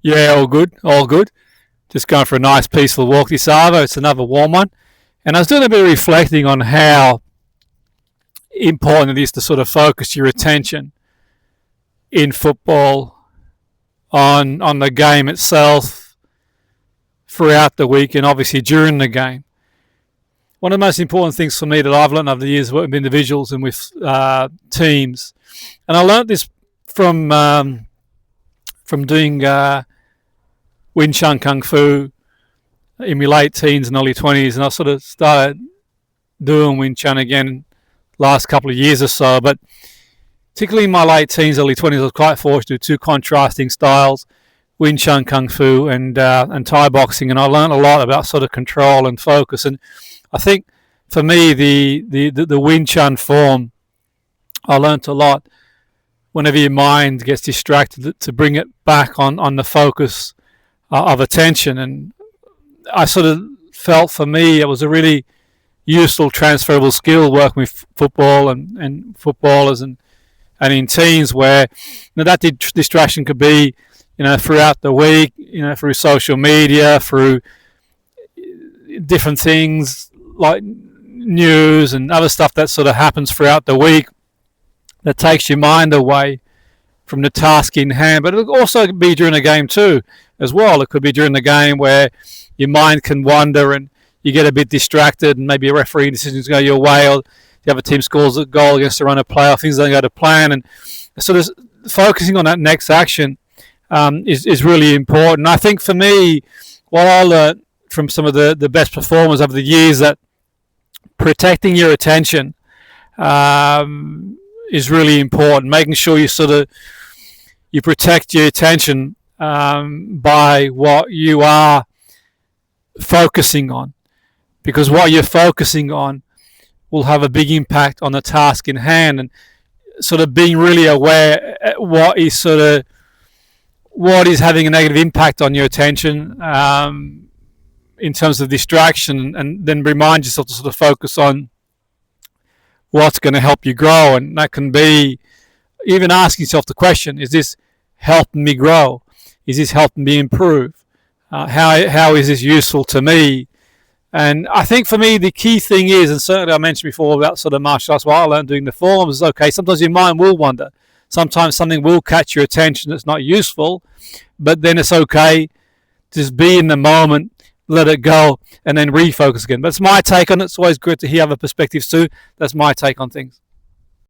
Yeah, all good, all good. Just going for a nice peaceful walk this Arvo. It's another warm one. And I was doing a bit of reflecting on how important it is to sort of focus your attention in football on the game itself throughout the week and obviously during the game. One of the most important things for me that I've learned over the years working with individuals and with teams, and I learned this from doing Wing Chun Kung Fu in my late teens and early 20s, and I sort of started doing Wing Chun again last couple of years or so. But particularly in my late teens, early 20s, I was quite fortunate to do two contrasting styles, Wing Chun Kung Fu and Thai boxing, and I learned a lot about sort of control and focus. And I think for me, the Wing Chun form, I learned a lot whenever your mind gets distracted to bring it back on the focus of attention. And I sort of felt for me it was a really useful transferable skill working with football and footballers and in teams where that distraction could be throughout the week, through social media, through different things like news and other stuff that sort of happens throughout the week that takes your mind away from the task in hand. But it'll also be during a game too as well. It could be during the game where your mind can wander and you get a bit distracted and maybe a referee decisions go your way, or the other team scores a goal against the run of play, or things don't go to plan. And so focusing on that next action is really important. I think for me, what I learned from some of the best performers over the years, that protecting your attention is really important. Making sure you protect your attention by what you are focusing on, because what you're focusing on will have a big impact on the task in hand. And sort of being really aware what is having a negative impact on your attention in terms of distraction, and then remind yourself to sort of focus on what's going to help you grow. And that can be even asking yourself the question, is this helping me grow? Is this helping me improve? How is this useful to me? And I think for me the key thing is, and certainly I mentioned before about sort of martial arts, what I learned doing the forms is, okay, sometimes your mind will wander. Sometimes something will catch your attention that's not useful, but then it's okay, just be in the moment, let it go, and then refocus again. That's my take on it. It's always good to hear other perspectives too. That's my take on things.